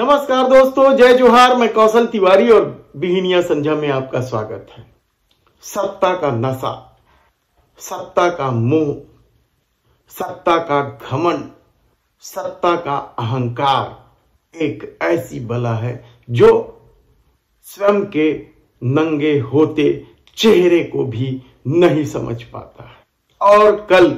नमस्कार दोस्तों, जय जोहार। मैं कौशल तिवारी और बिहिनिया संध्या में आपका स्वागत है। सत्ता का नशा, सत्ता का मोह, सत्ता का घमंड, सत्ता का अहंकार एक ऐसी बला है जो स्वयं के नंगे होते चेहरे को भी नहीं समझ पाता है। और कल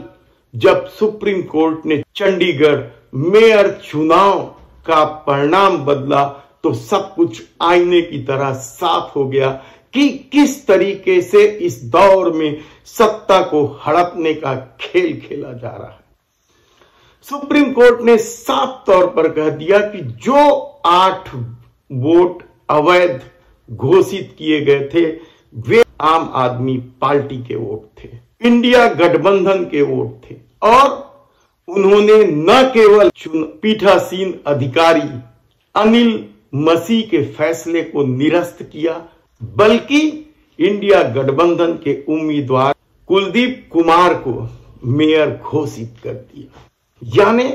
जब सुप्रीम कोर्ट ने चंडीगढ़ मेयर चुनाव का परिणाम बदला तो सब कुछ आईने की तरह साफ हो गया कि किस तरीके से इस दौर में सत्ता को हड़पने का खेल खेला जा रहा है। सुप्रीम कोर्ट ने साफ तौर पर कह दिया कि जो 8 वोट अवैध घोषित किए गए थे वे आम आदमी पार्टी के वोट थे, इंडिया गठबंधन के वोट थे। और उन्होंने न केवल पीठासीन अधिकारी अनिल मसीह के फैसले को निरस्त किया बल्कि इंडिया गठबंधन के उम्मीदवार कुलदीप कुमार को मेयर घोषित कर दिया। यानी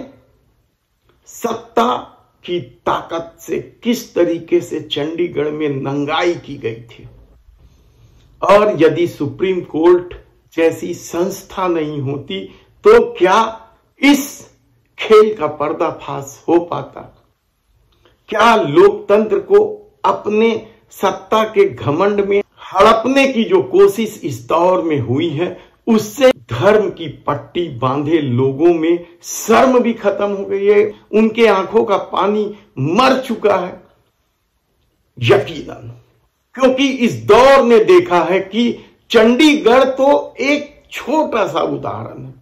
सत्ता की ताकत से किस तरीके से चंडीगढ़ में नंगाई की गई थी। और यदि सुप्रीम कोर्ट जैसी संस्था नहीं होती तो क्या इस खेल का पर्दाफाश हो पाता? क्या लोकतंत्र को अपने सत्ता के घमंड में हड़पने की जो कोशिश इस दौर में हुई है उससे धर्म की पट्टी बांधे लोगों में शर्म भी खत्म हो गई है, उनके आंखों का पानी मर चुका है यकीनन। क्योंकि इस दौर ने देखा है कि चंडीगढ़ तो एक छोटा सा उदाहरण है,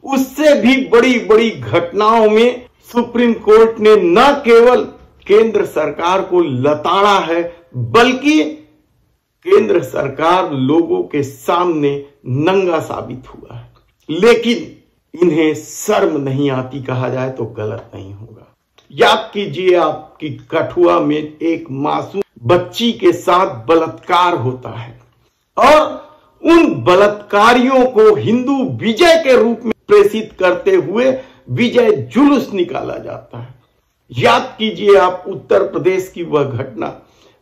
उससे भी बड़ी बड़ी घटनाओं में सुप्रीम कोर्ट ने न केवल केंद्र सरकार को लताड़ा है बल्कि केंद्र सरकार लोगों के सामने नंगा साबित हुआ है। लेकिन इन्हें शर्म नहीं आती कहा जाए तो गलत नहीं होगा। याद कीजिए आपकी कठुआ में एक मासूम बच्ची के साथ बलात्कार होता है और उन बलात्कारियों को हिंदू विजय के रूप में प्रेषित करते हुए विजय जुलूस निकाला जाता है। याद कीजिए आप उत्तर प्रदेश की वह घटना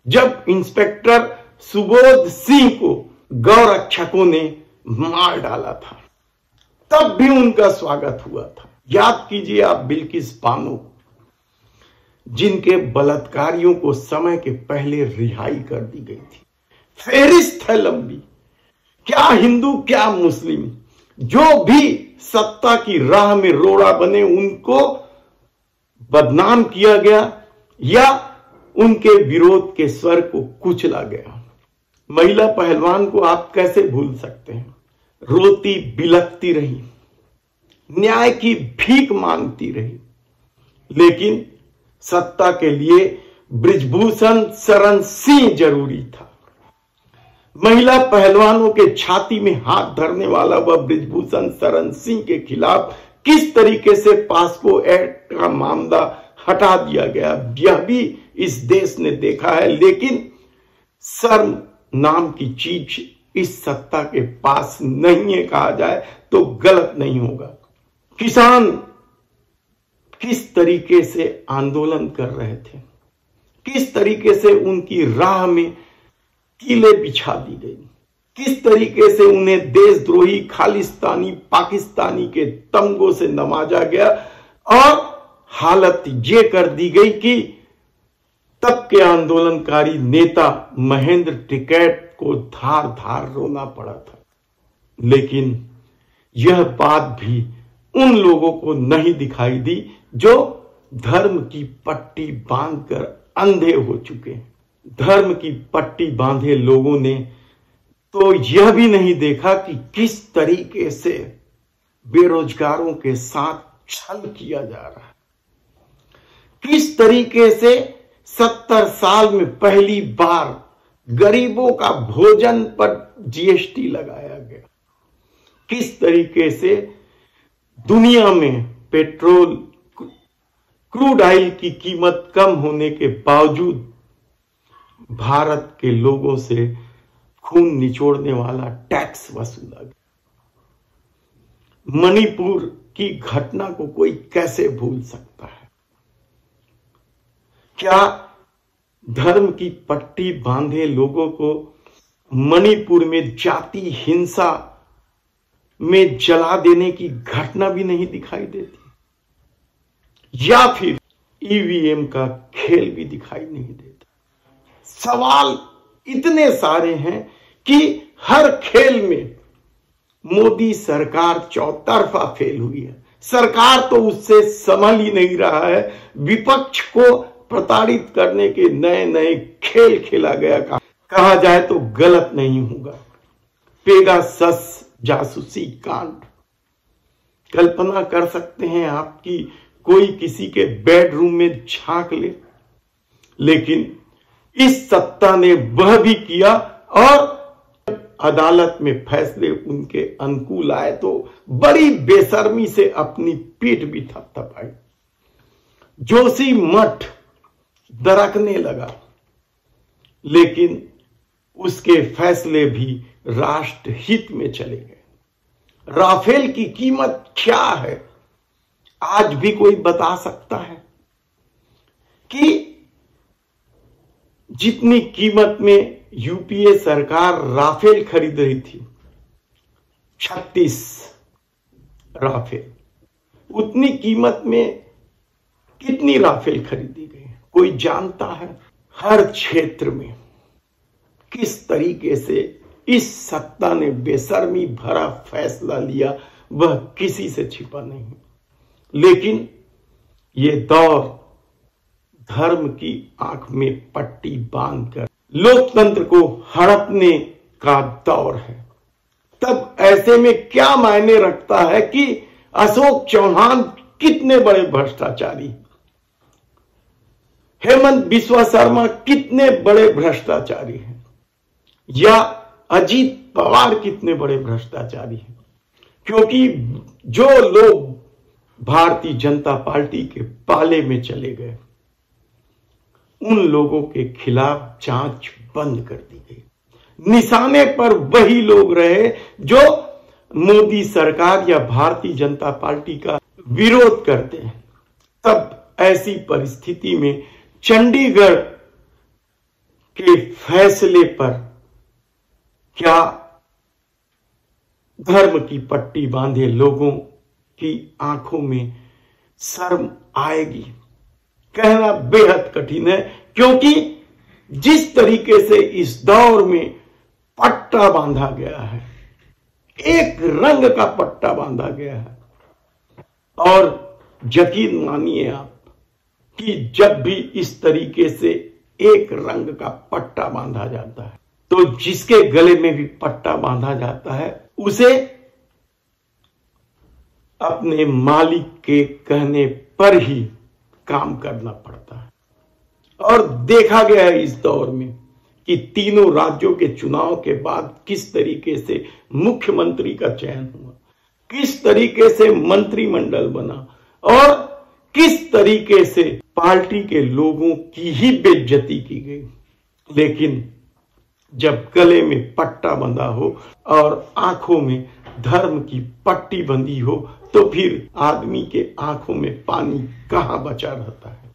जब इंस्पेक्टर सुबोध सिंह को गौरक्षकों ने मार डाला था, तब भी उनका स्वागत हुआ था। याद कीजिए आप बिल्किस बानो जिनके बलात्कारियों को समय के पहले रिहाई कर दी गई थी। फेरिस्त है लंबी, क्या हिंदू क्या मुस्लिम जो भी सत्ता की राह में रोड़ा बने उनको बदनाम किया गया या उनके विरोध के स्वर को कुचला गया। महिला पहलवान को आप कैसे भूल सकते हैं? रोती बिलखती रही, न्याय की भीख मांगती रही, लेकिन सत्ता के लिए बृजभूषण शरण सिंह जरूरी था। महिला पहलवानों के छाती में हाथ धरने वाला वह बृजभूषण शरण सिंह के खिलाफ किस तरीके से पास्को एक्ट का मामला हटा दिया गया यह भी इस देश ने देखा है। लेकिन शर्म नाम की चीज इस सत्ता के पास नहीं है कहा जाए तो गलत नहीं होगा। किसान किस तरीके से आंदोलन कर रहे थे, किस तरीके से उनकी राह में कीले बिछा दी गई, किस तरीके से उन्हें देशद्रोही खालिस्तानी पाकिस्तानी के तमगों से नवाजा गया और हालत ये कर दी गई कि तब के आंदोलनकारी नेता महेंद्र टिकैत को धार धार रोना पड़ा था। लेकिन यह बात भी उन लोगों को नहीं दिखाई दी जो धर्म की पट्टी बांधकर अंधे हो चुके हैं। धर्म की पट्टी बांधे लोगों ने तो यह भी नहीं देखा कि किस तरीके से बेरोजगारों के साथ छल किया जा रहा है, किस तरीके से 70 साल में पहली बार गरीबों का भोजन पर जीएसटी लगाया गया, किस तरीके से दुनिया में पेट्रोल क्रूड ऑयल की कीमत कम होने के बावजूद भारत के लोगों से खून निचोड़ने वाला टैक्स वसूला गया। मणिपुर की घटना को कोई कैसे भूल सकता है? क्या धर्म की पट्टी बांधे लोगों को मणिपुर में जाति हिंसा में जला देने की घटना भी नहीं दिखाई देती, या फिर ईवीएम का खेल भी दिखाई नहीं देता? सवाल इतने सारे हैं कि हर खेल में मोदी सरकार चौतरफा फेल हुई है। सरकार तो उससे संभल ही नहीं रहा है। विपक्ष को प्रताड़ित करने के नए नए खेल खेला गया, कहा जाए तो गलत नहीं होगा। पेगासस जासूसी कांड, कल्पना कर सकते हैं आप कि कोई किसी के बेडरूम में झांक ले, लेकिन इस सत्ता ने वह भी किया और अदालत में फैसले उनके अनुकूल आए तो बड़ी बेशर्मी से अपनी पीठ भी थपथपाई। जोशी मठ दरकने लगा, लेकिन उसके फैसले भी राष्ट्र हित में चले गए। राफेल की कीमत क्या है, आज भी कोई बता सकता है? कि जितनी कीमत में यूपीए सरकार राफेल खरीद रही थी, 36 राफेल, उतनी कीमत में कितनी राफेल खरीदी गई कोई जानता है? हर क्षेत्र में किस तरीके से इस सत्ता ने बेशर्मी भरा फैसला लिया, वह किसी से छिपा नहीं। लेकिन ये दौर धर्म की आंख में पट्टी बांधकर लोकतंत्र को हड़पने का दौर है। तब ऐसे में क्या मायने रखता है कि अशोक चौहान कितने बड़े भ्रष्टाचारी, हेमंत बिस्वा शर्मा कितने बड़े भ्रष्टाचारी हैं, या अजीत पवार कितने बड़े भ्रष्टाचारी हैं? क्योंकि जो लोग भारतीय जनता पार्टी के पाले में चले गए, उन लोगों के खिलाफ जांच बंद कर दी गई। निशाने पर वही लोग रहे जो मोदी सरकार या भारतीय जनता पार्टी का विरोध करते हैं। तब ऐसी परिस्थिति में चंडीगढ़ के फैसले पर क्या धर्म की पट्टी बांधे लोगों की आंखों में शर्म आएगी? कहना बेहद कठिन है, क्योंकि जिस तरीके से इस दौर में पट्टा बांधा गया है, एक रंग का पट्टा बांधा गया है, और यकीन मानिए आप कि जब भी इस तरीके से एक रंग का पट्टा बांधा जाता है तो जिसके गले में भी पट्टा बांधा जाता है उसे अपने मालिक के कहने पर ही काम करना पड़ता है। और देखा गया है इस दौर में कि तीनों राज्यों के चुनाव के बाद किस तरीके से मुख्यमंत्री का चयन हुआ, किस तरीके से मंत्रिमंडल बना, और किस तरीके से पार्टी के लोगों की ही बेइज्जती की गई। लेकिन जब गले में पट्टा बंधा हो और आंखों में धर्म की पट्टी बंधी हो तो फिर आदमी के आंखों में पानी कहां बचा रहता है।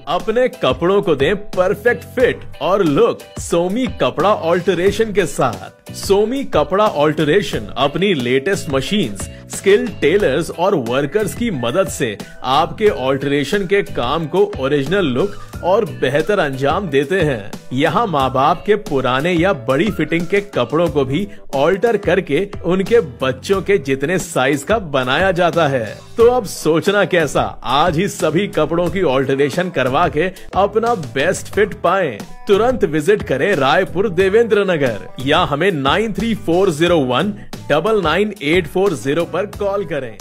अपने कपड़ों को दें परफेक्ट फिट और लुक सोमी कपड़ा ऑल्टरेशन के साथ। सोमी कपड़ा ऑल्टरेशन अपनी लेटेस्ट मशीन्स, स्किल्ड टेलर्स और वर्कर्स की मदद से आपके ऑल्टरेशन के काम को ओरिजिनल लुक और बेहतर अंजाम देते हैं। यहाँ माँ बाप के पुराने या बड़ी फिटिंग के कपड़ों को भी ऑल्टर करके उनके बच्चों के जितने साइज का बनाया जाता है। तो अब सोचना कैसा, आज ही सभी कपड़ों की ऑल्टरेशन करवा के अपना बेस्ट फिट पाएं। तुरंत विजिट करें रायपुर देवेंद्र नगर या हमें 9340199840 पर कॉल करें।